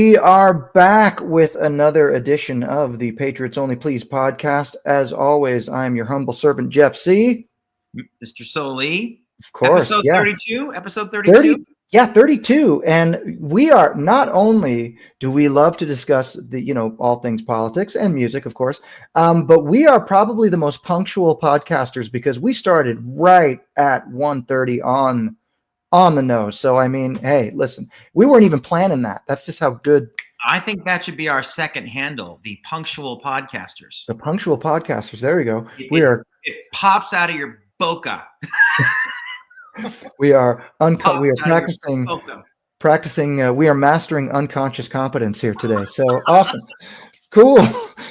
We are back with another edition of the Patriots Only Please podcast. As always, I'm your humble servant, Jeff C. Mr. Soli. Of course. Episode yeah. 32? Episode 32? 30, yeah, 32. And we are, not only do we love to discuss all things politics and music, of course, but we are probably the most punctual podcasters because we started right at 1:30 on the nose. So, I mean, hey, listen, we weren't even planning that. That's just how good. I think that should be our second handle, the punctual podcasters. The punctual podcasters. There we go. It pops out of your boca. We are practicing. We are mastering unconscious competence here today. So awesome. Cool.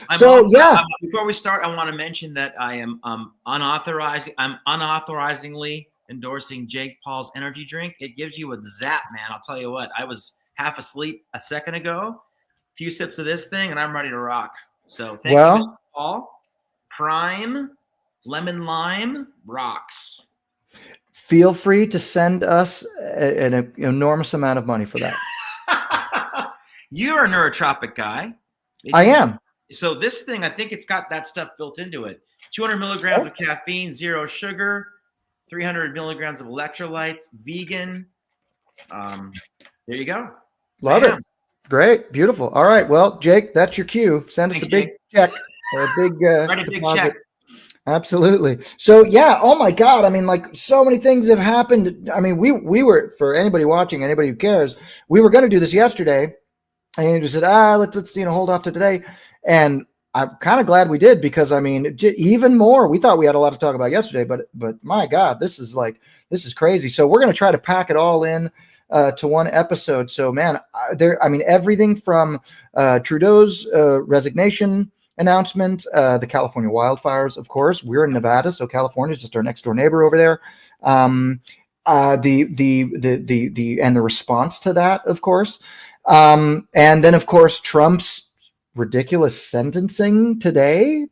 Before we start, I want to mention that I am unauthorizingly endorsing Jake Paul's energy drink. It gives you a zap, man. I'll tell you what, I was half asleep a second ago. A few sips of this thing and I'm ready to rock. So thank you, Mr. Paul. Prime lemon lime rocks. Feel free to send us an enormous amount of money for that. You're a neurotropic guy. I am. So this thing, I think it's got that stuff built into it. 200 milligrams of caffeine, 0 sugar, 300 milligrams of electrolytes, vegan. There you go. Love it. Great. Beautiful. All right. Well, Jake, that's your cue. Send us a big check or a big deposit. Check. Absolutely. So, yeah. Oh, my God. I mean, like so many things have happened. I mean, we were, for anybody watching, anybody who cares, we were going to do this yesterday. And you said, let's hold off to today. And I'm kind of glad we did because, I mean, even more, we thought we had a lot to talk about yesterday, but my God, this is crazy. So we're going to try to pack it all in to one episode. So, man, everything from Trudeau's resignation announcement, the California wildfires, of course. We're in Nevada, so California is just our next door neighbor over there. The response to that, of course. And then, of course, Trump's ridiculous sentencing today,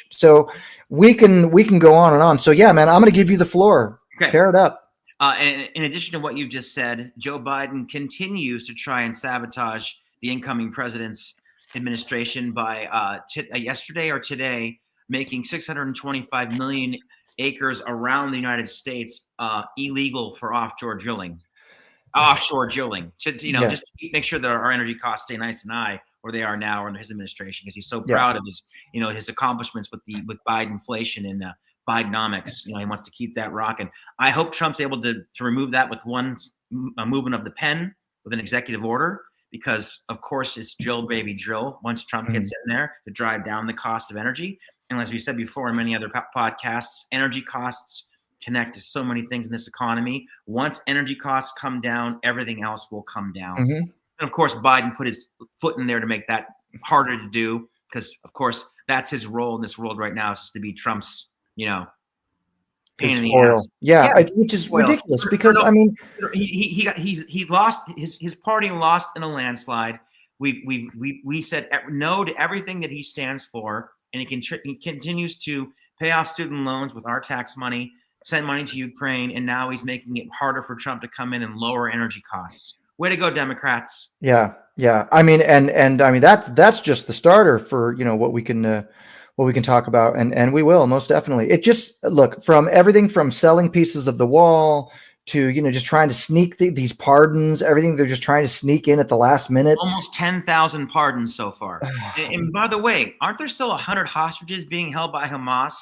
so we can go on and on. So yeah, man, I'm going to give you the floor. Okay. Tear it up. And in addition to what you just said, Joe Biden continues to try and sabotage the incoming president's administration by yesterday or today making 625 million acres around the United States illegal for offshore drilling. Just to make sure that our energy costs stay nice and high, where they are now under his administration, because he's so proud of his accomplishments with Biden inflation and Bidenomics. He wants to keep that rocking. I hope Trump's able to remove that with one movement of the pen with an executive order, because of course it's drill baby drill once Trump gets in there to drive down the cost of energy. And as we said before in many other podcasts, energy costs connect to so many things in this economy. Once energy costs come down, everything else will come down. And of course, Biden put his foot in there to make that harder to do, because of course that's his role in this world right now, is just to be Trump's, pain in the ass. Yeah, which is ridiculous because I mean, he lost his party lost in a landslide. We said no to everything that he stands for, and he continues to pay off student loans with our tax money, send money to Ukraine, and now he's making it harder for Trump to come in and lower energy costs. Way to go, Democrats. Yeah. I mean, and I mean that's just the starter for what we can talk about, and we will most definitely. It just look from everything from selling pieces of the wall to just trying to sneak these pardons, everything they're just trying to sneak in at the last minute. Almost 10,000 pardons so far. And by the way, aren't there still 100 hostages being held by Hamas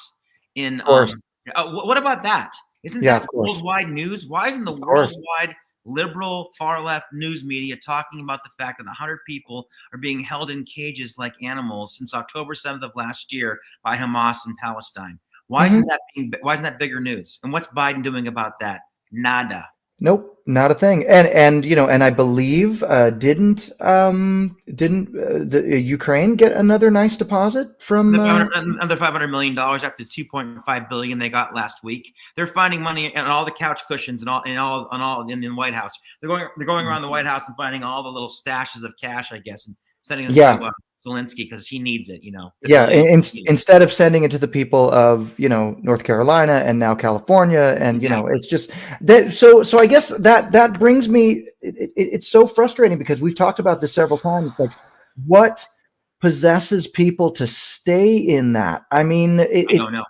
in? What about that? Isn't that worldwide news? Why isn't the worldwide liberal far-left news media talking about the fact that 100 people are being held in cages like animals since October 7th of last year by Hamas in Palestine? Why isn't that bigger news? And what's Biden doing about that? Nada. Nope, not a thing. And I believe didn't the Ukraine get another nice deposit from another $500 million after the $2.5 billion they got last week? They're finding money on all the couch cushions and all in the White House. They're going around the White House and finding all the little stashes of cash, I guess, and sending them Zelensky because he needs it, Yeah, instead of sending it to the people of, North Carolina and now California, and it's just that. So I guess that brings me. It's so frustrating because we've talked about this several times. Like, what possesses people to stay in that? I mean, I don't know.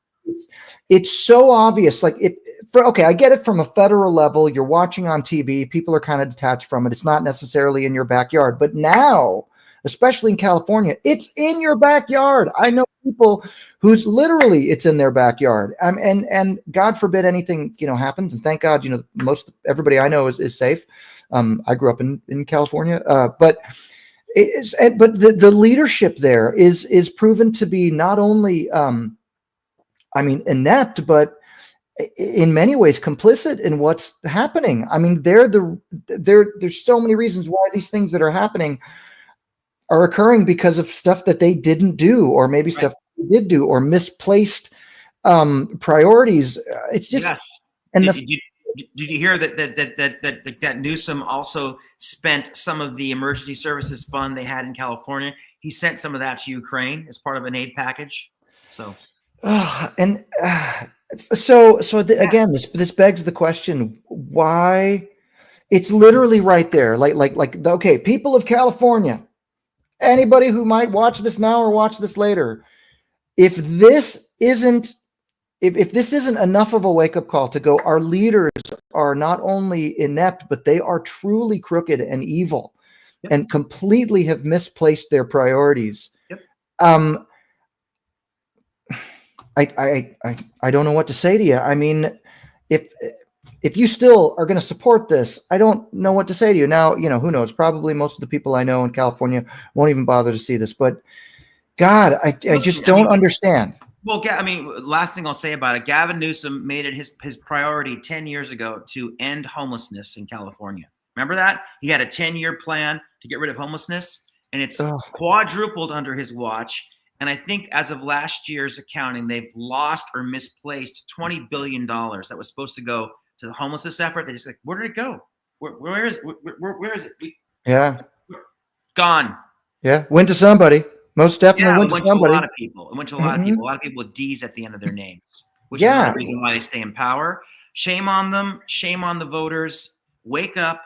It's so obvious. Like, okay, I get it from a federal level. You're watching on TV. People are kind of detached from it. It's not necessarily in your backyard, but now, especially in California, it's in your backyard. I know people who's literally it's in their backyard. And God forbid anything, happens. And thank God, most everybody I know is safe. I grew up in California, but the leadership there is proven to be not only, inept, but in many ways complicit in what's happening. I mean, there's so many reasons why these things that are happening are occurring because of stuff that they didn't do, or maybe stuff they did do, or misplaced priorities. It's just, yes. And did you hear that Newsom also spent some of the emergency services fund they had in California? He sent some of that to Ukraine as part of an aid package. So, again, this begs the question: why? It's literally right there. Okay, people of California, anybody who might watch this now or watch this later, if this isn't enough of a wake-up call to go, our leaders are not only inept, but they are truly crooked and evil, and completely have misplaced their priorities. I don't know what to say to you. I mean, if you still are going to support this, I don't know what to say to you. Now, who knows? Probably most of the people I know in California won't even bother to see this. But God, I just don't understand. Well, last thing I'll say about it, Gavin Newsom made it his priority 10 years ago to end homelessness in California. Remember that? He had a 10-year plan to get rid of homelessness, and it's quadrupled under his watch. And I think as of last year's accounting, they've lost or misplaced $20 billion that was supposed to go to the homelessness effort. They just where did it go? Where is it? Gone. Yeah, went to somebody. Most definitely went to somebody. A lot of people. It went to a lot of people. A lot of people with D's at the end of their names, which is another reason why they stay in power. Shame on them. Shame on the voters. Wake up.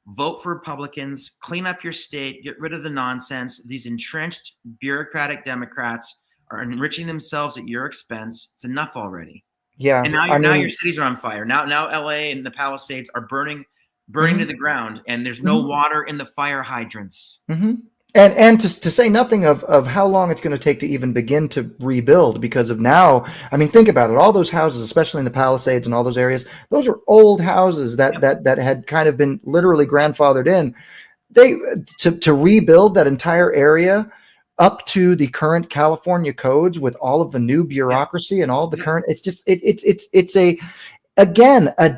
Vote for Republicans. Clean up your state. Get rid of the nonsense. These entrenched bureaucratic Democrats are enriching themselves at your expense. It's enough already. Yeah. And now your cities are on fire. Now LA and the Palisades are burning to the ground, and there's no water in the fire hydrants. And to say nothing of how long it's going to take to even begin to rebuild, because of now. I mean, think about it. All those houses, especially in the Palisades and all those areas, those are old houses that had kind of been literally grandfathered in. To rebuild that entire area up to the current California codes with all of the new bureaucracy and all the current, it's a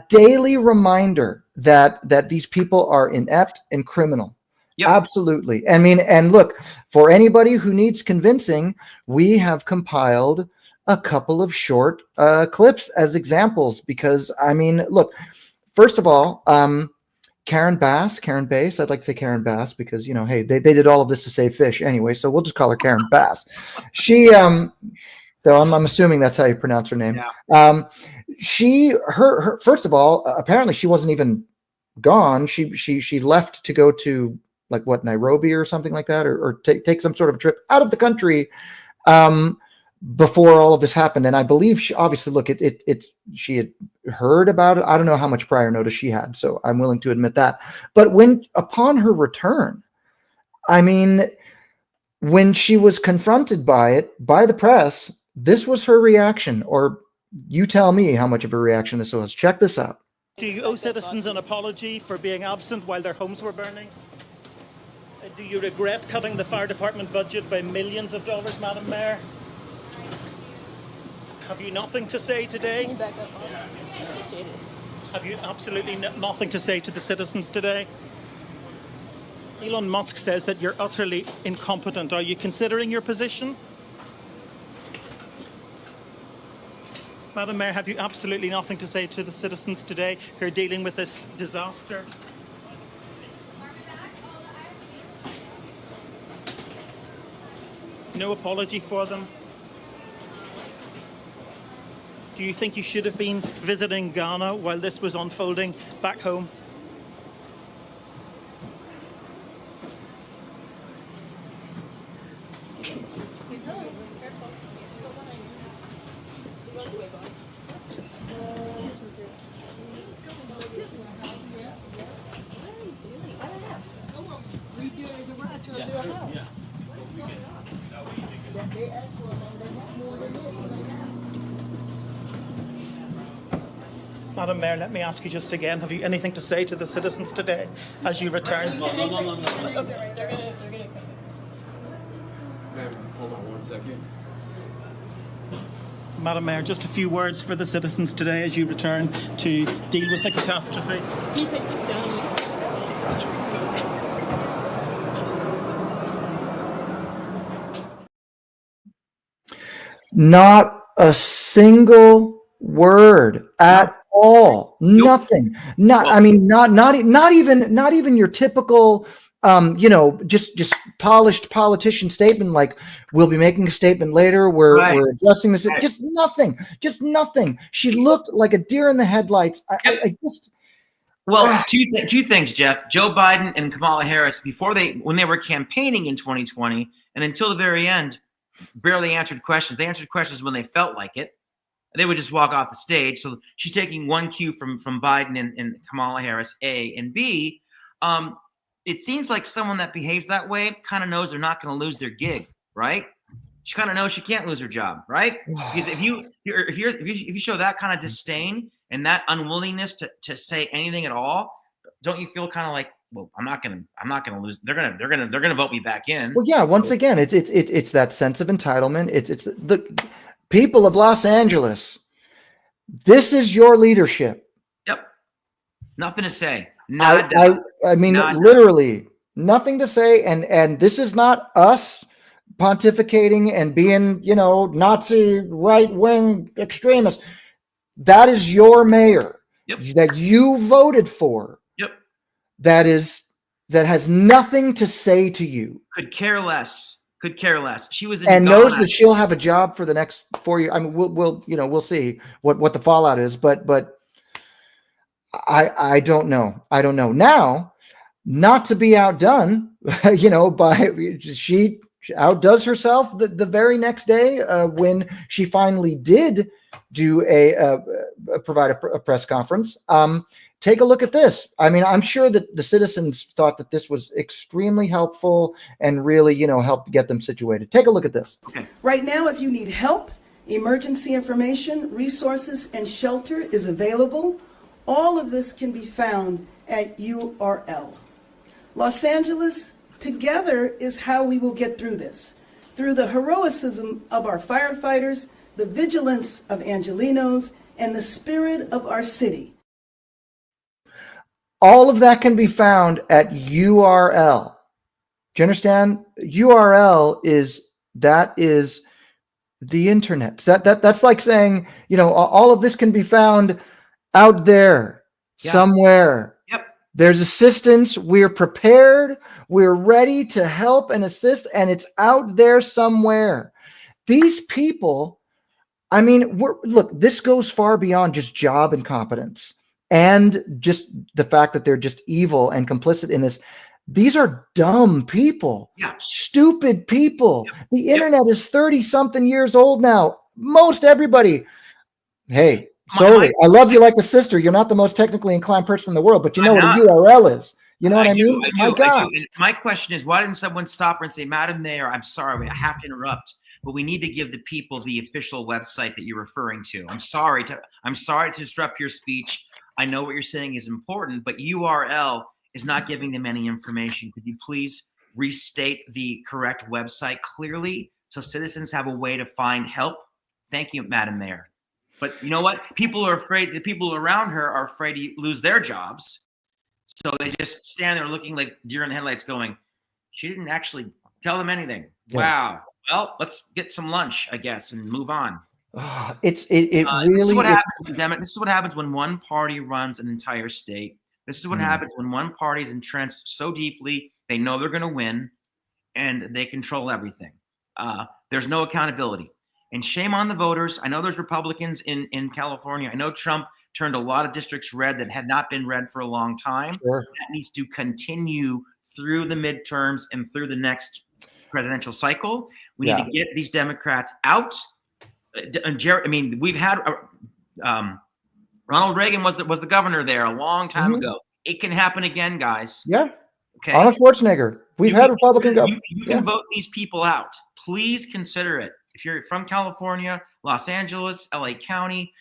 daily reminder that these people are inept and criminal. Yep. Absolutely. I mean, and look, for anybody who needs convincing, we have compiled a couple of short clips as examples, because I mean, look, first of all, Karen Bass, I'd like to say Karen Bass because, hey, they did all of this to save fish anyway, so we'll just call her Karen Bass. She, so I'm assuming that's how you pronounce her name. Yeah. Her first of all, apparently she wasn't even gone. She left to go to Nairobi or something like that, or take some sort of trip out of the country before all of this happened. And I believe she obviously, look, she had heard about it. I don't know how much prior notice she had, so I'm willing to admit that. But upon her return, I mean, when she was confronted by the press, this was her reaction. Or you tell me how much of a reaction this was. Check this out. Do you owe citizens an apology for being absent while their homes were burning? Do you regret cutting the fire department budget by millions of dollars, Madam Mayor? Have you nothing to say today? Can you back up? Appreciate it. Have you absolutely nothing to say to the citizens today? Elon Musk says that you're utterly incompetent. Are you considering your position? Madam Mayor, have you absolutely nothing to say to the citizens today who are dealing with this disaster? No apology for them? Do you think you should have been visiting Ghana while this was unfolding back home? Madam Mayor, let me ask you just again, have you anything to say to the citizens today as you return? No. They're gonna Ma'am, hold on 1 second. Madam Mayor, just a few words for the citizens today as you return to deal with the catastrophe. Can you take this down? Not a single word at all. Nothing. I mean, not even your typical, just polished politician statement like, we'll be making a statement later. We're addressing this. Right. Just nothing. She looked like a deer in the headlights. Well, two things, Jeff. Joe Biden and Kamala Harris, when they were campaigning in 2020 and until the very end, barely answered questions. They answered questions when they felt like it. They would just walk off the stage. So she's taking one cue from Biden and Kamala Harris, A, and B. It seems like someone that behaves that way kind of knows they're not going to lose their gig, right? She kind of knows she can't lose her job, right? Because if you show that kind of disdain and that unwillingness to say anything at all, don't you feel kind of like, well, I'm not gonna lose. They're gonna vote me back in. Well, yeah. Once again, it's that sense of entitlement. It's the people of Los Angeles. This is your leadership. Yep. Nothing to say. I mean, literally nothing to say. And this is not us pontificating and being, Nazi right-wing extremists. That is your mayor that you voted for. Yep. That has nothing to say to you. Could care less. She was in and Ghana. Knows that she'll have a job for the next 4 years. I mean, we'll see what the fallout is, but I don't know. Now, not to be outdone, she outdoes herself the very next day when she finally did do provide a press conference. Take a look at this. I mean, I'm sure that the citizens thought that this was extremely helpful and really, helped get them situated. Take a look at this. Okay. Right now, if you need help, emergency information, resources, and shelter is available. All of this can be found at URL. Los Angeles, together is how we will get through this. Through the heroism of our firefighters, the vigilance of Angelenos, and the spirit of our city. All of that can be found at URL. Do you understand? URL is the internet. That's like saying, all of this can be found out there somewhere. Yep. There's assistance. We're prepared. We're ready to help and assist, and it's out there somewhere. These people, I mean, look, this goes far beyond just job incompetence and just the fact that they're just evil and complicit in this. These are dumb people, stupid people. The internet is 30-something years old now. Most everybody, hey, sorry, I love you like a sister. You're not the most technically inclined person in the world, but you know what a URL is. You know what I mean? My God. And my question is, why didn't someone stop her and say, Madam Mayor, I'm sorry, I have to interrupt, but we need to give the people the official website that you're referring to. I'm sorry to disrupt your speech. I know what you're saying is important, but URL is not giving them any information. Could you please restate the correct website clearly so citizens have a way to find help? Thank you, Madam Mayor. But you know what? People are afraid. The people around her are afraid to lose their jobs. So they just stand there looking like deer in the headlights going, she didn't actually tell them anything. Yeah. Wow. Well, let's get some lunch, I guess, and move on. It really this is what happens. This is what happens when one party runs an entire state. This is what happens when one party is entrenched so deeply they know they're going to win, and they control everything. there's no accountability. And shame on the voters. I know there's Republicans in California. I know Trump turned a lot of districts red that had not been red for a long time. Sure. That needs to continue through the midterms and through the next presidential cycle. We need to get these Democrats out. I mean, we've had Ronald Reagan was the governor there a long time ago. It can happen again, guys. Yeah. Okay. Arnold Schwarzenegger. We've had Republican governors. You can vote these people out. Please consider it. If you're from California, Los Angeles, LA County,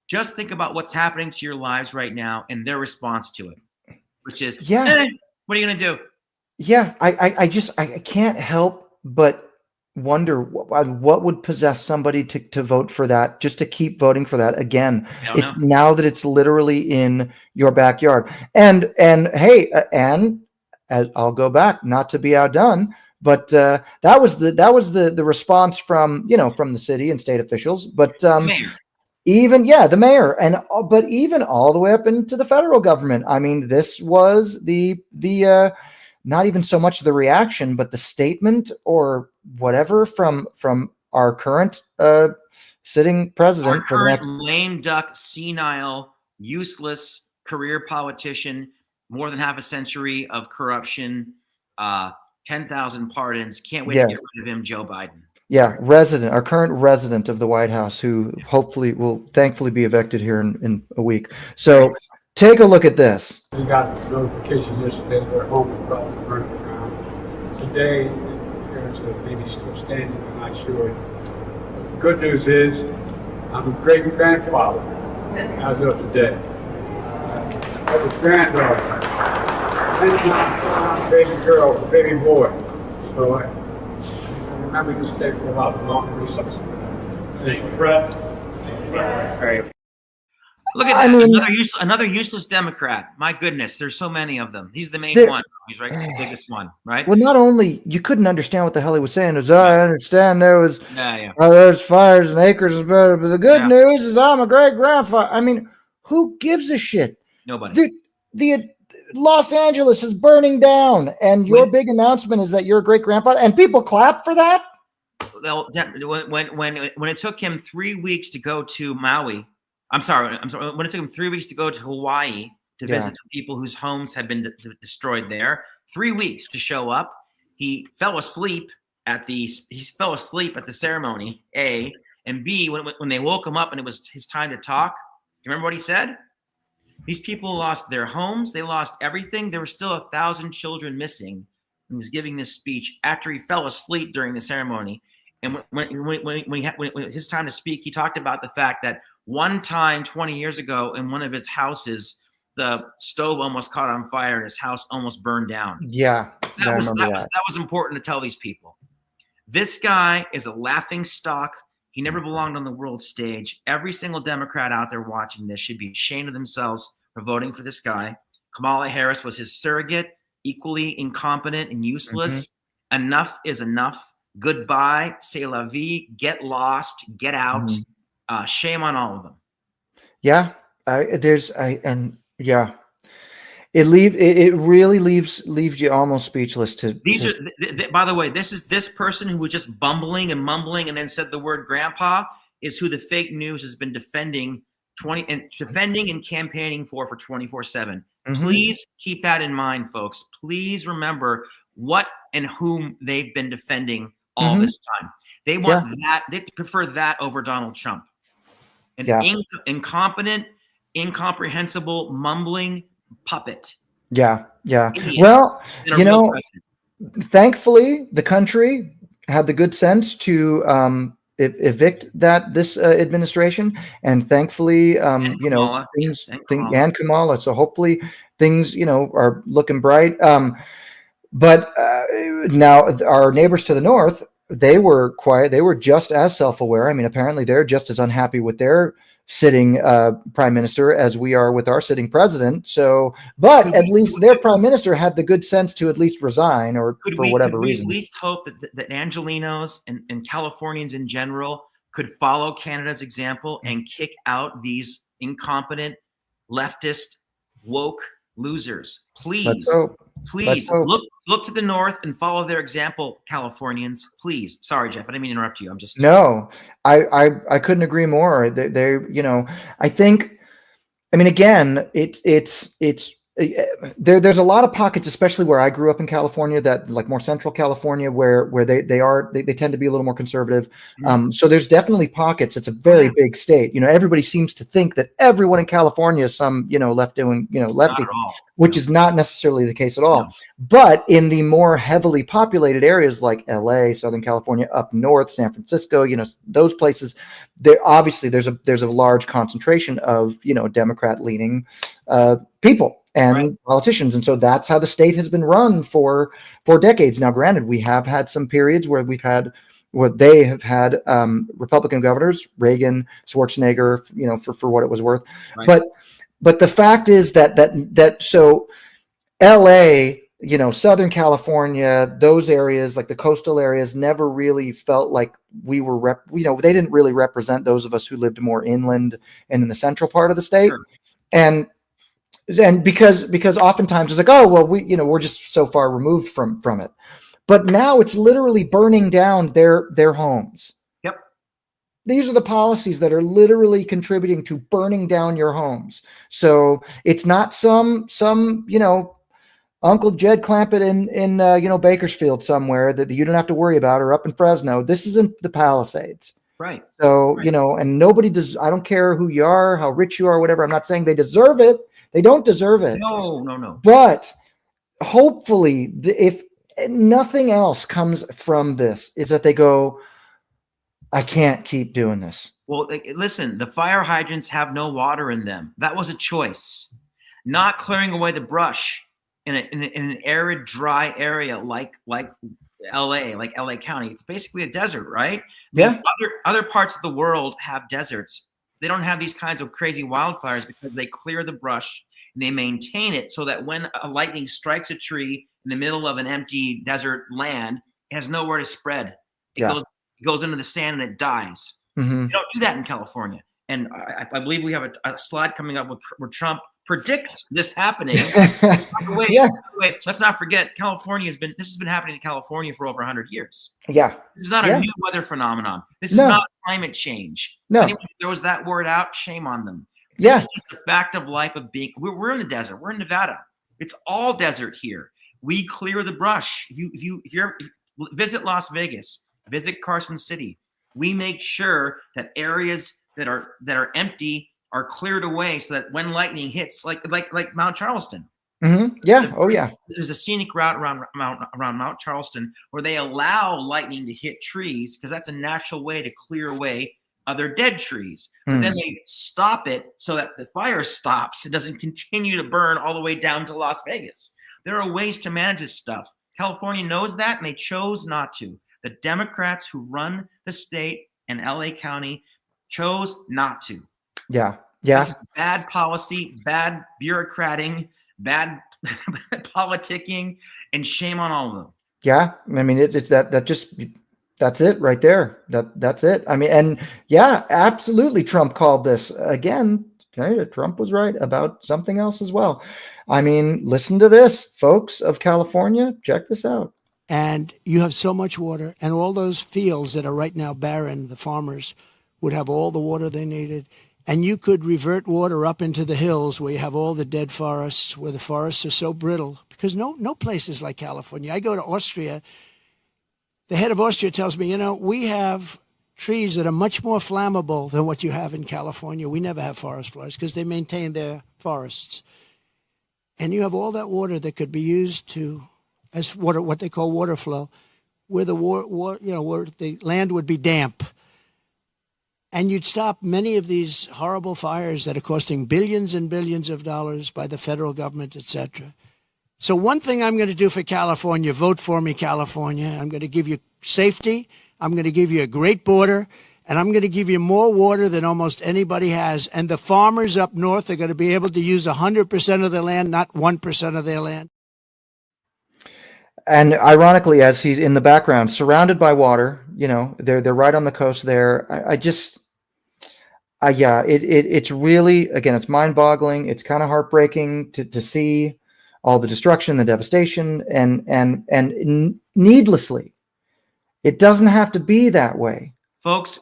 just think about what's happening to your lives right now and their response to it, which is, what are you going to do? Yeah, I can't help but wonder what would possess somebody to vote for that, just to keep voting for that again. It's now that it's literally in your backyard. And hey, and I'll go back, not to be outdone, but that was the response from the city and state officials, but even the mayor, but even all the way up into the federal government. I mean, this was the not even so much the reaction, but the statement or whatever from our current sitting president, our current lame duck, senile, useless career politician, more than half a century of corruption, 10,000 pardons. Can't wait to get rid of him, Joe Biden. Yeah, our current resident of the White House, who hopefully will thankfully be evicted here in a week. So take a look at this. We got this notification yesterday that their home was probably burning down. Today, the parents are maybe still standing, I'm not sure. But the good news is, I'm a great grandfather as of today. I have a granddaughter, and baby girl, baby boy. So I remember this day for about the long resource. Breath. Look at that. Another useless Democrat. My goodness, there's so many of them. He's the main one. He's right, the biggest one, right? Well, not only you couldn't understand what the hell he was saying. I understand there was there's fires and acres, but the good news is I'm a great grandfather. I mean, who gives a shit? Nobody. The Los Angeles is burning down, and your big announcement is that you're a great grandfather, and people clap for that. Well, when it took him 3 weeks to go to Maui. I'm sorry. When it took him 3 weeks to go to Hawaii to visit the people whose homes had been destroyed there, 3 weeks to show up. He fell asleep at the ceremony. A and B, when they woke him up and it was his time to talk. Do you remember what he said? These people lost their homes. They lost everything. There were still 1,000 children missing. He was giving this speech after he fell asleep during the ceremony. And when his time to speak, he talked about the fact that one time 20 years ago in one of his houses, the stove almost caught on fire and his house almost burned down. Yeah. That was important to tell these people. This guy is a laughing stock. He never belonged on the world stage. Every single Democrat out there watching this should be ashamed of themselves for voting for this guy. Kamala Harris was his surrogate, equally incompetent and useless. Enough is enough. Goodbye. C'est la vie. Get lost. Get out. Shame on all of them. Yeah. It really leaves you almost speechless. By the way, this person who was just bumbling and mumbling and then said the word grandpa is who the fake news has been defending and campaigning for 24/7. Please keep that in mind, folks. Please remember what and whom they've been defending all this time. They want that. They prefer that over Donald Trump. An incompetent, incomprehensible, mumbling puppet. Yeah. Idiot. Well, thankfully, the country had the good sense to evict this administration, and thankfully, Kamala. And Kamala. So hopefully, things are looking bright. But now our neighbors to the north, they were quiet. They were just as self-aware. I mean, apparently, they're just as unhappy with their sitting prime minister as we are with our sitting president. So, but at least their prime minister had the good sense to at least resign, or for whatever reason. Could we at least hope that Angelenos and Californians in general could follow Canada's example and kick out these incompetent, leftist, woke, losers. Let's Please, hope. please look to the north and follow their example, Californians. Please. Sorry, Jeff, I didn't mean to interrupt you. I'm just No, I couldn't agree more. They you know, I think, I mean, again, there's a lot of pockets, especially where I grew up in California, that like more central California, where they tend to be a little more conservative. So there's definitely pockets. It's a very big state. You know, everybody seems to think that everyone in California is some, you know, lefty, which is not necessarily the case at all. No. But in the more heavily populated areas like LA, Southern California, up north, San Francisco, you know, those places, there obviously there's a large concentration of, you know, Democrat leaning people and politicians, and so that's how the state has been run for decades now. Granted, we have had some periods where they have had Republican governors, Reagan, Schwarzenegger, you know, for what it was worth. But the fact is that so LA, you know, Southern California, those areas, like the coastal areas, never really felt like we were they didn't really represent those of us who lived more inland and in the central part of the state. Sure. And because oftentimes it's like, oh, well, we're just so far removed from it. But now it's literally burning down their homes. Yep. These are the policies that are literally contributing to burning down your homes. So it's not some you know, Uncle Jed Clampett in you know, Bakersfield somewhere that you don't have to worry about, or up in Fresno. This isn't the Palisades. Right. So, you know, and nobody does. I don't care who you are, how rich you are, whatever. I'm not saying they deserve it. They don't deserve it. No. But hopefully, if nothing else comes from this, is that they go, I can't keep doing this. Well, listen, the fire hydrants have no water in them. That was a choice. Not clearing away the brush in an arid, dry area like LA, like LA County. It's basically a desert, right? Yeah. Other parts of the world have deserts. They don't have these kinds of crazy wildfires because they clear the brush and they maintain it so that when a lightning strikes a tree in the middle of an empty desert land, it has nowhere to spread. It goes into the sand and it dies. Mm-hmm. You don't do that in California. And I believe we have a slide coming up where Trump predicts this happening. Wait, let's not forget, this has been happening in California for over 100 years. Yeah. This is not a new weather phenomenon. This is not climate change. No. If anyone throws that word out, shame on them. This is just a fact of life of being. We're in the desert. We're in Nevada. It's all desert here. We clear the brush. If you visit Las Vegas, visit Carson City, we make sure that areas that are empty are cleared away so that when lightning hits, like Mount Charleston. Mm-hmm. Yeah. There's a scenic route around Mount Charleston where they allow lightning to hit trees because that's a natural way to clear away other dead trees. But then they stop it so that the fire stops. It doesn't continue to burn all the way down to Las Vegas. There are ways to manage this stuff. California knows that, and they chose not to. The Democrats who run the state and LA County chose not to. Yeah. This is bad policy, bad bureaucrating, bad politicking, and shame on all of them. Yeah. I mean, it's that's it right there. That's it. I mean, and absolutely. Trump called this again. Trump was right about something else as well. I mean, listen to this, folks of California. Check this out. And you have so much water, and all those fields that are right now barren, the farmers would have all the water they needed. And you could revert water up into the hills where you have all the dead forests, where the forests are so brittle. Because no place is like California. I go to Austria. The head of Austria tells me, we have trees that are much more flammable than what you have in California. We never have forest fires because they maintain their forests. And you have all that water that could be used as water, what they call water flow, where where the land would be damp. And you'd stop many of these horrible fires that are costing billions and billions of dollars by the federal government, etc. So one thing I'm going to do for California, vote for me, California. I'm going to give you safety. I'm going to give you a great border. And I'm going to give you more water than almost anybody has. And the farmers up north are going to be able to use 100% of their land, not 1% of their land. And ironically, as he's in the background, surrounded by water, they're right on the coast there. Yeah, it's really, again, it's mind-boggling. It's kind of heartbreaking to see all the destruction, the devastation, and needlessly, it doesn't have to be that way. Folks,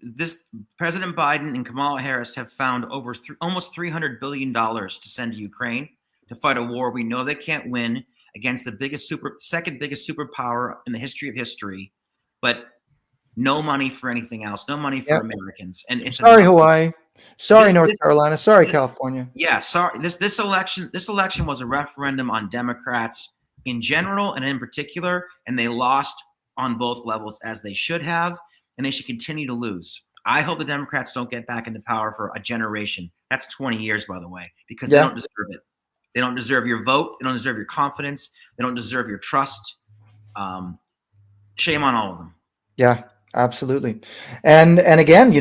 this President Biden and Kamala Harris have found over almost $300 billion to send to Ukraine to fight a war we know they can't win against the second biggest superpower in the history of history, but no money for anything else, no money for Americans. And it's sorry, Hawaii. Sorry, North Carolina. Sorry, California. Yeah, sorry. This election was a referendum on Democrats in general and in particular, and they lost on both levels, as they should have, and they should continue to lose. I hope the Democrats don't get back into power for a generation. That's 20 years, by the way, because they don't deserve it. They don't deserve your vote. They don't deserve your confidence. They don't deserve your trust. Shame on all of them. Yeah, absolutely. And again,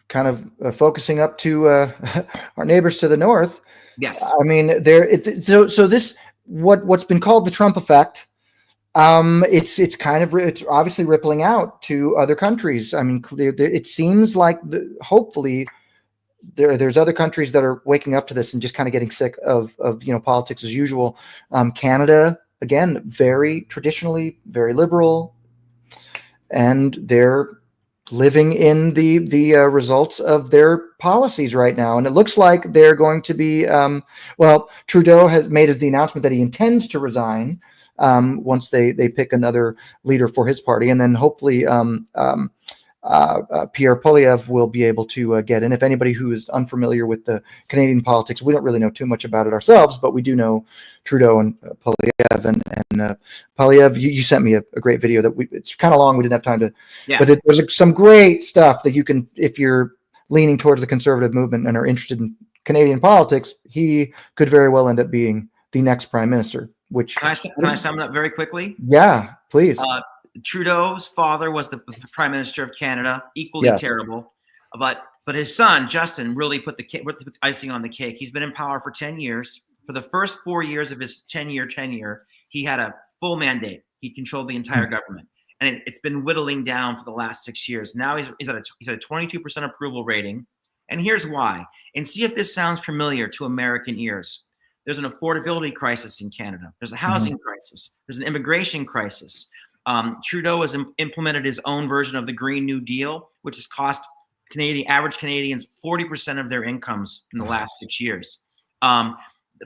kind of focusing up to our neighbors to the north. Yes. I mean, so this what's been called the Trump effect. It's obviously rippling out to other countries. I mean, it seems like hopefully there's other countries that are waking up to this and just kind of getting sick of politics as usual. Canada, again, very traditionally very liberal, and they're living in the results of their policies right now. And it looks like they're going to be, Trudeau has made the announcement that he intends to resign once they pick another leader for his party. And then hopefully Pierre Poilievre will be able to get in. If anybody who is unfamiliar with the Canadian politics, we don't really know too much about it ourselves, but we do know Trudeau and Poilievre. And Poilievre, you sent me a great video that it's kind of long. We didn't have time to, but there's some great stuff that you can, if you're leaning towards the conservative movement and are interested in Canadian politics, he could very well end up being the next prime minister. Which can I sum it up very quickly? Yeah, please. Trudeau's father was the Prime Minister of Canada, equally terrible, but his son Justin really put the icing on the cake. He's been in power for 10 years. For the first 4 years of his 10-year tenure, he had a full mandate. He controlled the entire government, and it's been whittling down for the last 6 years. Now he's at a 22% approval rating, and here's why. And see if this sounds familiar to American ears. There's an affordability crisis in Canada. There's a housing crisis. There's an immigration crisis. Trudeau has implemented his own version of the Green New Deal, which has cost average Canadians 40% of their incomes in the last 6 years. The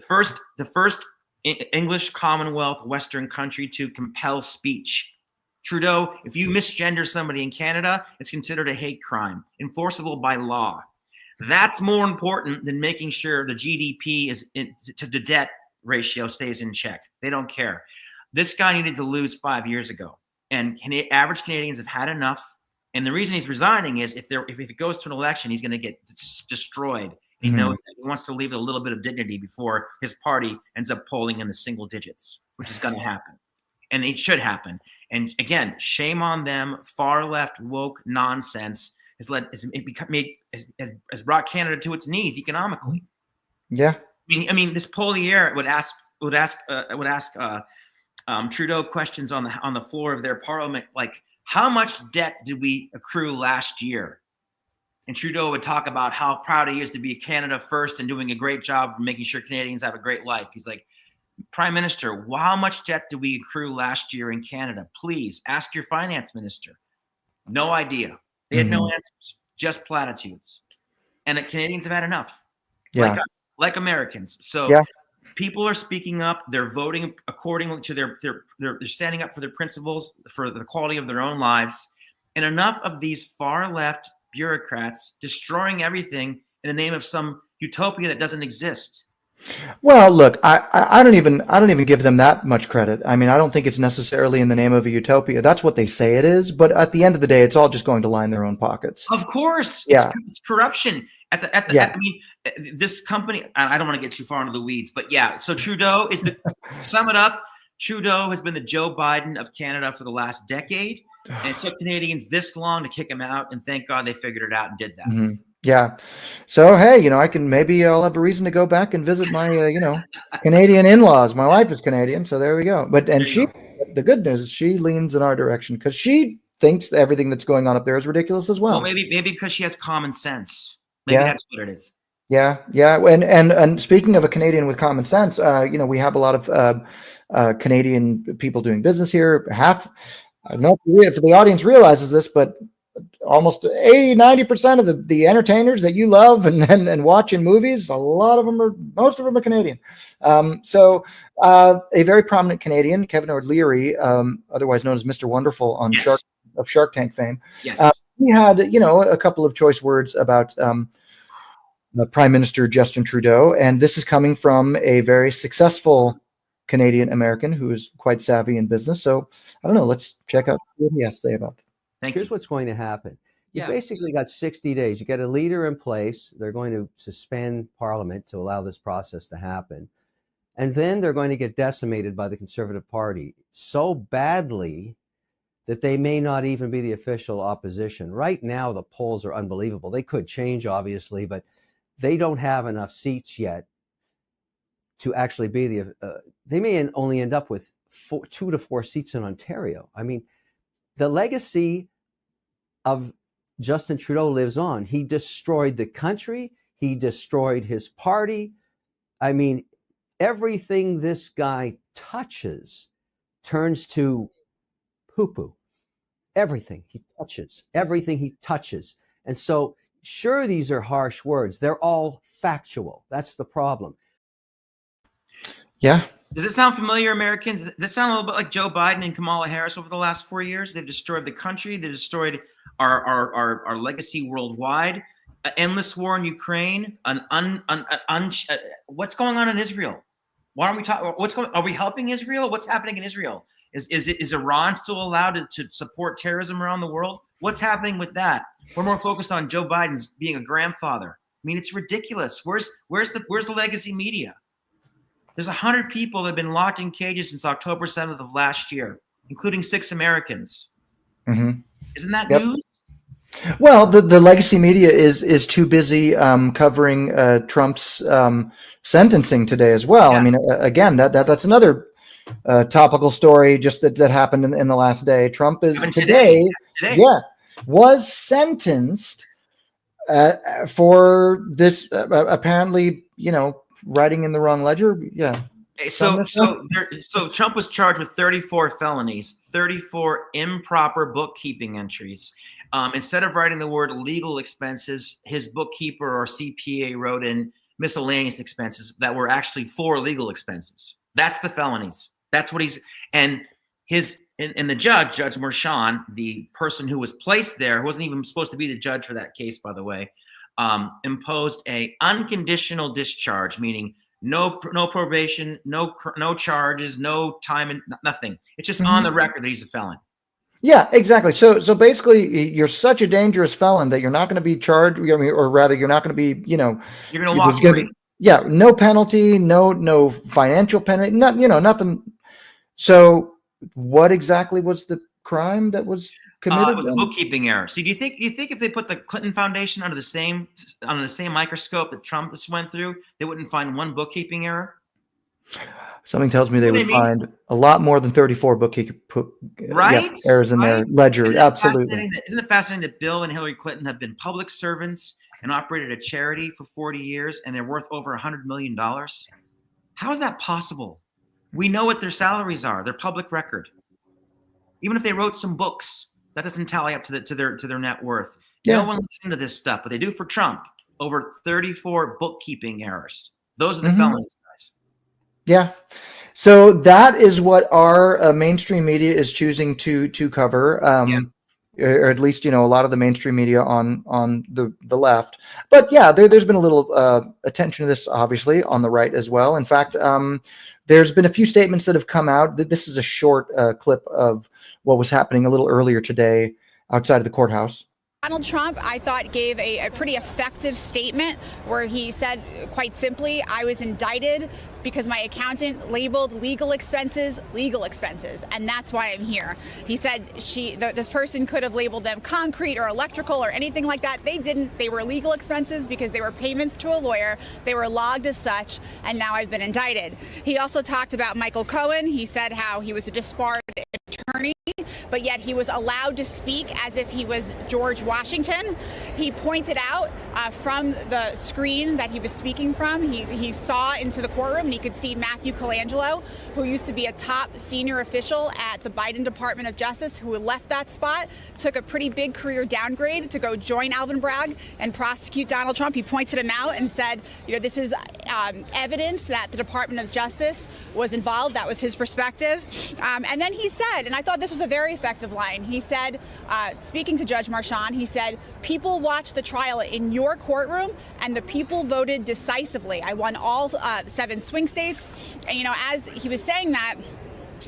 first English Commonwealth Western country to compel speech. Trudeau, if you misgender somebody in Canada, it's considered a hate crime, enforceable by law. That's more important than making sure the GDP to the debt ratio stays in check. They don't care. This guy needed to lose 5 years ago, and average Canadians have had enough. And the reason he's resigning is if it goes to an election, he's going to get destroyed. He knows that he wants to leave a little bit of dignity before his party ends up polling in the single digits, which is going to happen, and it should happen. And again, shame on them. Far left woke nonsense has brought Canada to its knees economically. Yeah, I mean, this Poilievre would ask Trudeau questions on the floor of their parliament, like, how much debt did we accrue last year? And Trudeau would talk about how proud he is to be Canada first and doing a great job of making sure Canadians have a great life. He's like, Prime Minister, how much debt did we accrue last year in Canada? Please ask your finance minister. No idea. They had no answers, just platitudes. And the Canadians have had enough, like Americans. So people are speaking up. They're voting accordingly to they're standing up for their principles, for the quality of their own lives. And enough of these far left bureaucrats destroying everything in the name of some utopia that doesn't exist. Well, look, I don't even give them that much credit. I mean, I don't think it's necessarily in the name of a utopia. That's what they say it is, but at the end of the day, it's all just going to line their own pockets. Of course, it's corruption. I mean, this company. I don't want to get too far into the weeds, but so Trudeau is sum it up. Trudeau has been the Joe Biden of Canada for the last decade, and it took Canadians this long to kick him out, and thank God they figured it out and did that. Yeah. So, hey, I'll have a reason to go back and visit my, Canadian in-laws. My wife is Canadian. So there we go. The good news is she leans in our direction because she thinks everything that's going on up there is ridiculous as well. Well, maybe because she has common sense. Maybe that's what it is. Yeah, and speaking of a Canadian with common sense, we have a lot of Canadian people doing business here. I don't know if the audience realizes this, but almost 80-90% of the entertainers that you love and watch in movies, most of them are Canadian. So a very prominent Canadian, Kevin O'Leary, otherwise known as Mr. Wonderful on Shark Tank fame. Yes. He had, a couple of choice words about Prime Minister Justin Trudeau, and this is coming from a very successful Canadian American who is quite savvy in business. So I don't know. Let's check out what he has to say about it. Here's what's going to happen. You basically got 60 days. You get a leader in place. They're going to suspend Parliament to allow this process to happen. And then they're going to get decimated by the Conservative Party so badly that they may not even be the official opposition. Right now, the polls are unbelievable. They could change, obviously, but they don't have enough seats yet to actually be they may only end up with 2 to 4 seats in Ontario. I mean, the legacy of Justin Trudeau lives on. He destroyed the country. He destroyed his party. I mean, everything this guy touches turns to poo-poo. Everything he touches. And so, sure, these are harsh words. They're all factual. That's the problem. Yeah. Does it sound familiar, Americans? Does it sound a little bit like Joe Biden and Kamala Harris over the last 4 years? They've destroyed the country. They've destroyed our legacy worldwide. An endless war in Ukraine. What's going on in Israel? Why aren't we talking? Are we helping Israel? What's happening in Israel? Is Iran still allowed to support terrorism around the world? What's happening with that? We're more focused on Joe Biden's being a grandfather. I mean, it's ridiculous. Where's the legacy media? There's 100 people that have been locked in cages since October 7th of last year, including 6 Americans. Mm-hmm. Isn't that news? Well, the legacy media is too busy covering Trump's sentencing today as well. I mean, again, that's another topical story just that happened in the last day. Trump is today. Was sentenced for this apparently, writing in the wrong ledger. Yeah. So Trump was charged with 34 felonies, 34 improper bookkeeping entries. Instead of writing the word legal expenses, his bookkeeper or CPA wrote in miscellaneous expenses that were actually for legal expenses. That's the felonies. That's what and the judge, Judge Merchan, the person who was placed there, who wasn't even supposed to be the judge for that case, by the way, imposed a unconditional discharge, meaning no probation, no charges, no time, and nothing. It's just on the record that he's a felon. Yeah, exactly. So basically, you're such a dangerous felon that you're not going to be charged, or rather, you're not going to be, you're going to walk free. No penalty, no financial penalty, nothing. So, what exactly was the crime that was committed? It was a bookkeeping error. See, do you think if they put the Clinton Foundation under the same microscope that Trump just went through, they wouldn't find one bookkeeping error? Something tells me they would find a lot more than 34 bookkeeping errors in their ledger. Absolutely. Isn't it fascinating that Bill and Hillary Clinton have been public servants and operated a charity for 40 years, and they're worth over $100 million? How is that possible? We know what their salaries are. They're public record. Even if they wrote some books, that doesn't tally up to their net worth. Yeah. No one looks into this stuff, but they do for Trump. Over 34 bookkeeping errors. Those are the felonies, guys. Yeah. So that is what our mainstream media is choosing to cover. Or at least, a lot of the mainstream media on the left. But yeah, there's been a little attention to this, obviously, on the right as well. In fact, there's been a few statements that have come out. This is a short clip of what was happening a little earlier today outside of the courthouse. Donald Trump, I thought, gave a pretty effective statement where he said, quite simply, I was indicted because my accountant labeled legal expenses, and that's why I'm here. He said this person could have labeled them concrete or electrical or anything like that. They didn't. They were legal expenses because they were payments to a lawyer. They were logged as such, and now I've been indicted. He also talked about Michael Cohen. He said how he was a disbarred attorney, but yet he was allowed to speak as if he was George Washington. He pointed out from the screen that he was speaking from. He saw into the courtroom and he could see Matthew Colangelo, who used to be a top senior official at the Biden Department of Justice, who left that spot, took a pretty big career downgrade to go join Alvin Bragg and prosecute Donald Trump. He pointed him out and said, this is evidence that the Department of Justice was involved. That was his perspective. And then he said, and I thought this was a very effective line, he said, speaking to Judge Marchand, he said, people watched the trial in your courtroom and the people voted decisively. I won all 7 swing states. And, as he was saying that,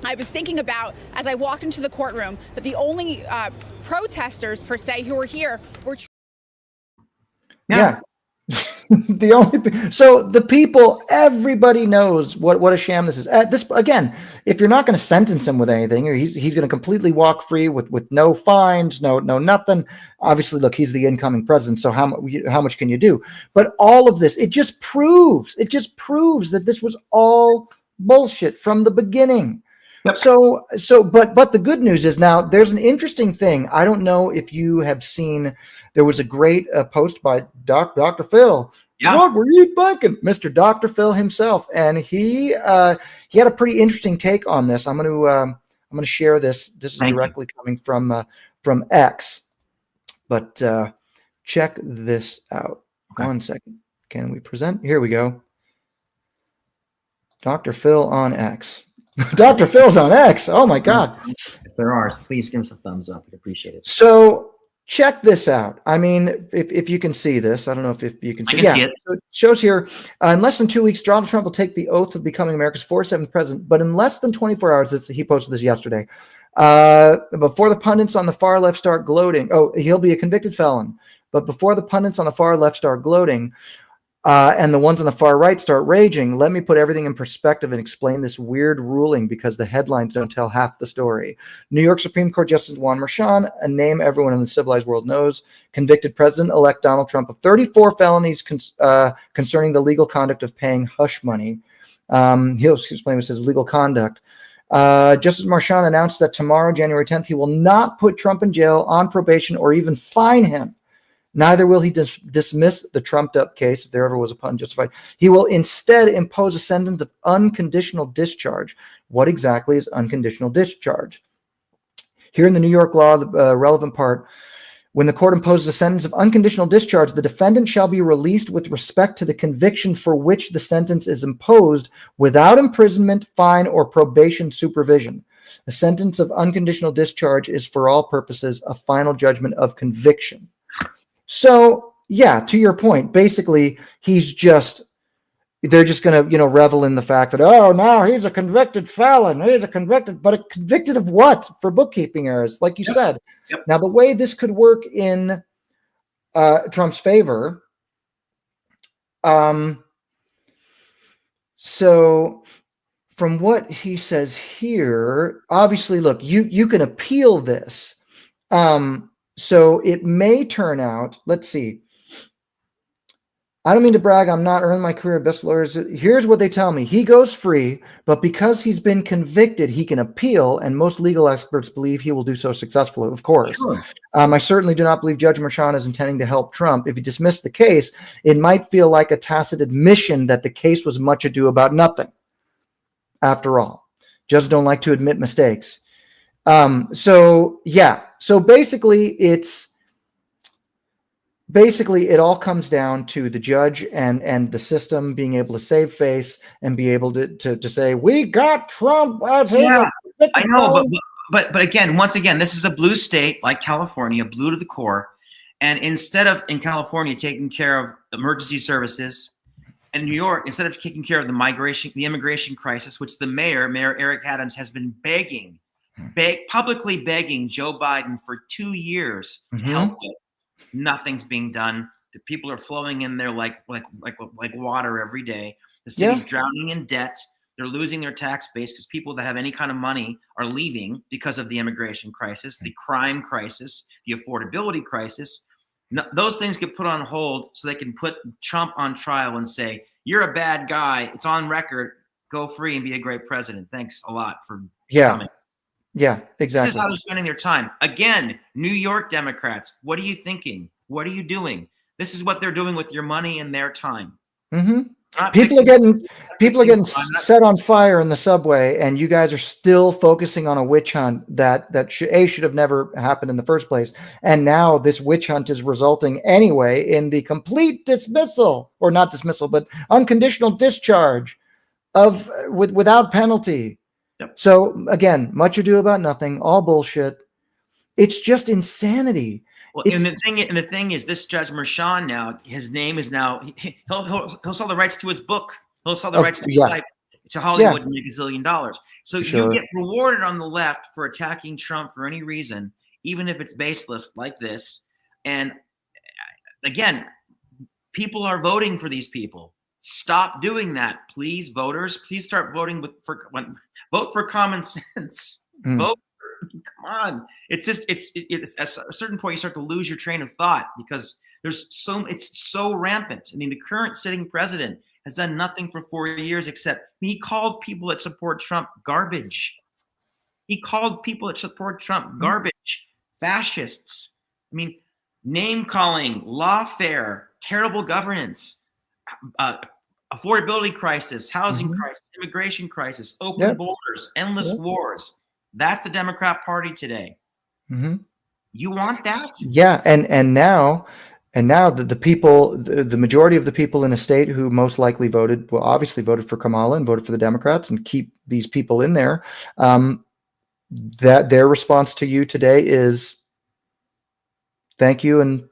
I was thinking about, as I walked into the courtroom, that the only protesters, per se, who were here were... Yeah. So the people, everybody knows what a sham this is. This again, if you're not going to sentence him with anything, or he's going to completely walk free with no fines, no nothing. Obviously, look, he's the incoming president, so how much can you do? But all of this, it just proves that this was all bullshit from the beginning. Yep. But the good news is now there's an interesting thing. I don't know if you have seen, there was a great post by Dr. Phil. Yeah. What were you thinking? Mr. Dr. Phil himself. And he had a pretty interesting take on this. I'm going to share this. This is directly coming from X, but check this out. Okay. 1 second. Can we present? Here we go. Dr. Phil on X. Dr. Phil's on X. Oh my God. If there are, please give us a thumbs up. I'd appreciate it. So check this out. I mean, if you can see this, I don't know if you can see. I can see it. So it shows here, in less than 2 weeks, Donald Trump will take the oath of becoming America's 47th president. But in less than 24 hours, he posted this yesterday, before the pundits on the far left start gloating, he'll be a convicted felon. But before the pundits on the far left start gloating, and the ones on the far right start raging, let me put everything in perspective and explain this weird ruling, because the headlines don't tell half the story. New York Supreme Court Justice Juan Merchan, a name everyone in the civilized world knows, convicted President-elect Donald Trump of 34 felonies concerning the legal conduct of paying hush money. He'll explain what says legal conduct. Justice Merchan announced that tomorrow, January 10th, he will not put Trump in jail, on probation, or even fine him. Neither will he dismiss the trumped-up case, if there ever was a pun justified. He will instead impose a sentence of unconditional discharge. What exactly is unconditional discharge? Here in the New York law, the relevant part, when the court imposes a sentence of unconditional discharge, the defendant shall be released with respect to the conviction for which the sentence is imposed without imprisonment, fine, or probation supervision. A sentence of unconditional discharge is, for all purposes, a final judgment of conviction. So, yeah, to your point, basically, they're just going to, revel in the fact that, now he's a convicted felon. But convicted of what? For bookkeeping errors, like you said. Yep. Now, the way this could work in Trump's favor, so from what he says here, obviously, look, you can appeal this. So it may turn out, let's see. I don't mean to brag. I'm not earning my career best lawyers. Here's what they tell me. He goes free, but because he's been convicted, he can appeal, and most legal experts believe he will do so successfully, of course. Sure. I certainly do not believe Judge Merchan is intending to help Trump. If he dismissed the case, it might feel like a tacit admission that the case was much ado about nothing. After all, judges don't like to admit mistakes. So basically it all comes down to the judge and the system being able to save face and be able to say, we got Trump. Yeah, I know, but again, once again, this is a blue state like California, blue to the core. And instead of in California taking care of emergency services, and New York, instead of taking care of the immigration crisis, which the mayor Eric Adams, has been publicly begging Joe Biden for 2 years to help with. Nothing's being done. The people are flowing in there like water every day. The city's drowning in debt. They're losing their tax base because people that have any kind of money are leaving because of the immigration crisis, the crime crisis, the affordability crisis. Those things get put on hold so they can put Trump on trial and say, you're a bad guy. It's on record. Go free and be a great president. Thanks a lot for coming. Yeah, exactly. This is how they're spending their time. Again, New York Democrats, what are you thinking? What are you doing? This is what they're doing with your money and their time. Mm-hmm. People are getting set on fire in the subway, and you guys are still focusing on a witch hunt that should have never happened in the first place. And now this witch hunt is resulting anyway in the complete dismissal, or not dismissal, but unconditional discharge without penalty. Yep. So again, much ado about nothing, all bullshit. It's just insanity. Well, and the thing is, this Judge Merchan now, his name is now, he'll sell the rights to his book. He'll sell the rights to his life to Hollywood and make $1 zillion. So you get rewarded on the left for attacking Trump for any reason, even if it's baseless like this. And again, people are voting for these people. Stop doing that, please, voters. Please start voting vote for common sense. Vote. Come on. It's just it's at a certain point you start to lose your train of thought because it's so rampant. I mean, the current sitting president has done nothing for 4 years except he called people that support Trump garbage. He called people that support Trump garbage, fascists. I mean, name calling, lawfare, terrible governance, affordability crisis, housing crisis, immigration crisis, open borders, endless wars. That's the Democrat Party today. Mm-hmm. You want that? Yeah, and now the people, the majority of the people in a state who most likely obviously voted for Kamala and voted for the Democrats and keep these people in there. That their response to you today is thank you and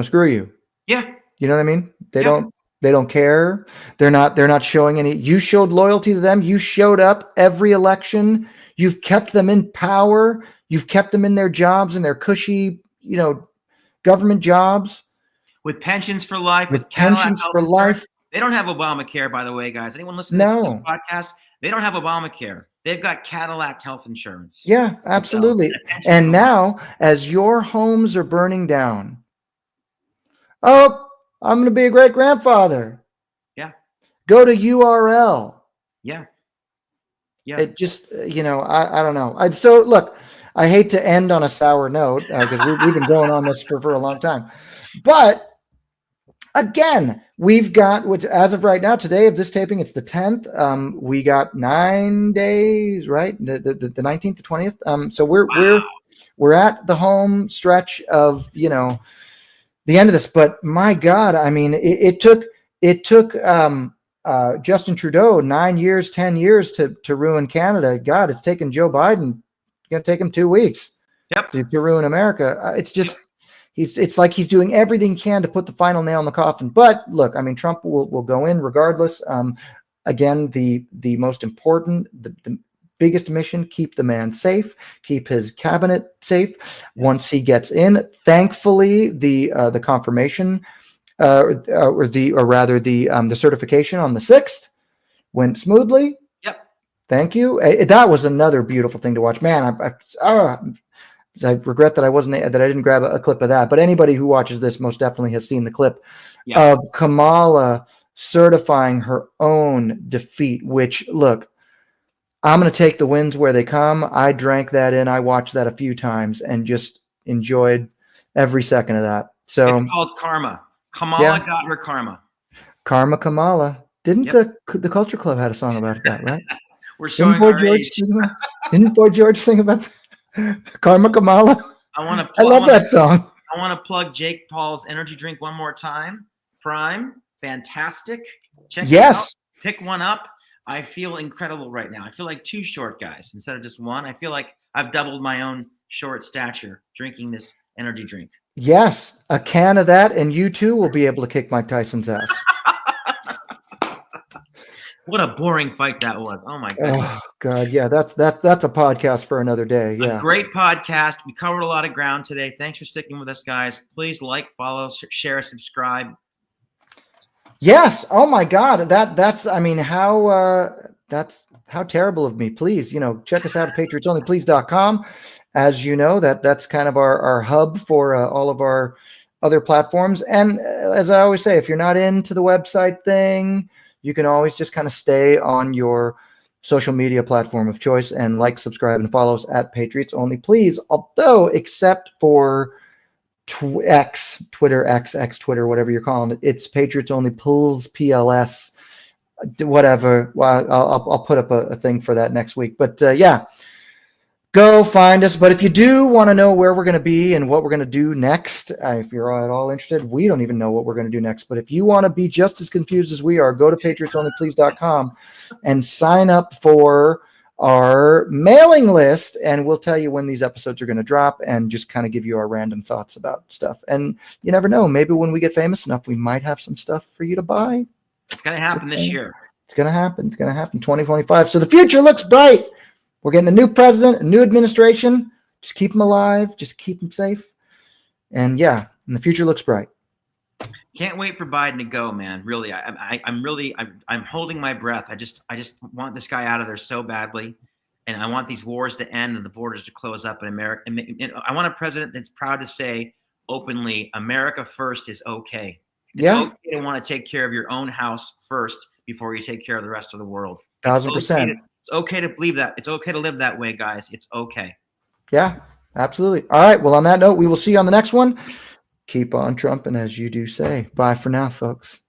screw you. Yeah, you know what I mean. They don't care. They're not showing any. You showed loyalty to them. You showed up every election. You've kept them in power. You've kept them in their jobs and their cushy, government jobs. With pensions for life. With pensions for life. They don't have Obamacare, by the way, guys. Anyone listening to this podcast? They don't have Obamacare. They've got Cadillac health insurance. Yeah, absolutely. And now, as your homes are burning down, I'm going to be a great grandfather. Yeah. Go to URL. Yeah. Yeah. It just, I don't know. So look, I hate to end on a sour note because we've been going on this for a long time. But again, we've got, which as of right now, today of this taping, it's the 10th. We got 9 days, right? The 19th, the 20th. So we're at the home stretch of, the end of this. But my God, I mean, it took Justin Trudeau 9 years, 10 years to ruin Canada. God, it's taken Joe Biden. It's going to take him 2 weeks to ruin America. It's just, it's like he's doing everything he can to put the final nail in the coffin. But look, I mean, Trump will go in regardless. Again, the most important, the biggest mission, keep the man safe, keep his cabinet safe. Once he gets in, thankfully, the confirmation the certification on the 6th went smoothly. Yep. Thank you. That was another beautiful thing to watch. Man, I regret that I didn't grab a clip of that. But anybody who watches this most definitely has seen the clip of Kamala certifying her own defeat. Which, look, I'm going to take the wins where they come. I drank that in. I watched that a few times and just enjoyed every second of that. So it's called karma. Kamala got her karma. Karma Kamala. Didn't the Culture Club had a song about that, right? We're showing our age. Didn't Boy George sing about Karma Kamala? I love that song. I want to plug Jake Paul's energy drink one more time. Prime, fantastic. Check it out. Pick one up. I feel incredible right now. I feel like 2 short guys instead of just one. I feel like I've doubled my own short stature drinking this energy drink. Yes, a can of that, and you too will be able to kick Mike Tyson's ass. What a boring fight that was! Oh my God! Oh God, yeah, that's a podcast for another day. Yeah, a great podcast. We covered a lot of ground today. Thanks for sticking with us, guys. Please like, follow, share, subscribe. Yes. Oh my God, that's. I mean, how terrible of me. Please, check us out at patriotsonlyplease.com. As you know, that's kind of our hub for all of our other platforms. And as I always say, if you're not into the website thing, you can always just kind of stay on your social media platform of choice and like, subscribe, and follow us at Patriots Only Please. Although, except for Twitter, X, Twitter, whatever you're calling it. It's Patriots Only Pulls PLS, whatever. Well, I'll put up a thing for that next week. But yeah, go find us. But if you do want to know where we're going to be and what we're going to do next, if you're at all interested, we don't even know what we're going to do next. But if you want to be just as confused as we are, go to patriotsonlyplease.com and sign up for our mailing list, and we'll tell you when these episodes are going to drop and just kind of give you our random thoughts about stuff. And you never know, maybe when we get famous enough, we might have some stuff for you to buy. It's going to happen this year. It's going to happen. It's going to happen 2025. So the future looks bright. We're getting a new president, a new administration. Just keep them alive. Just keep them safe. And yeah, and the future looks bright. Can't wait for Biden to go, man. Really, I'm holding my breath. I just want this guy out of there so badly, and I want these wars to end and the borders to close up in America. And I want a president that's proud to say openly, America first is okay. It's okay to want to take care of your own house first before you take care of the rest of the world. 1,000%. It's okay to believe that. It's okay to live that way, guys. It's okay. Yeah, absolutely. All right. Well, on that note, we will see you on the next one. Keep on trumping, as you do say. Bye for now, folks.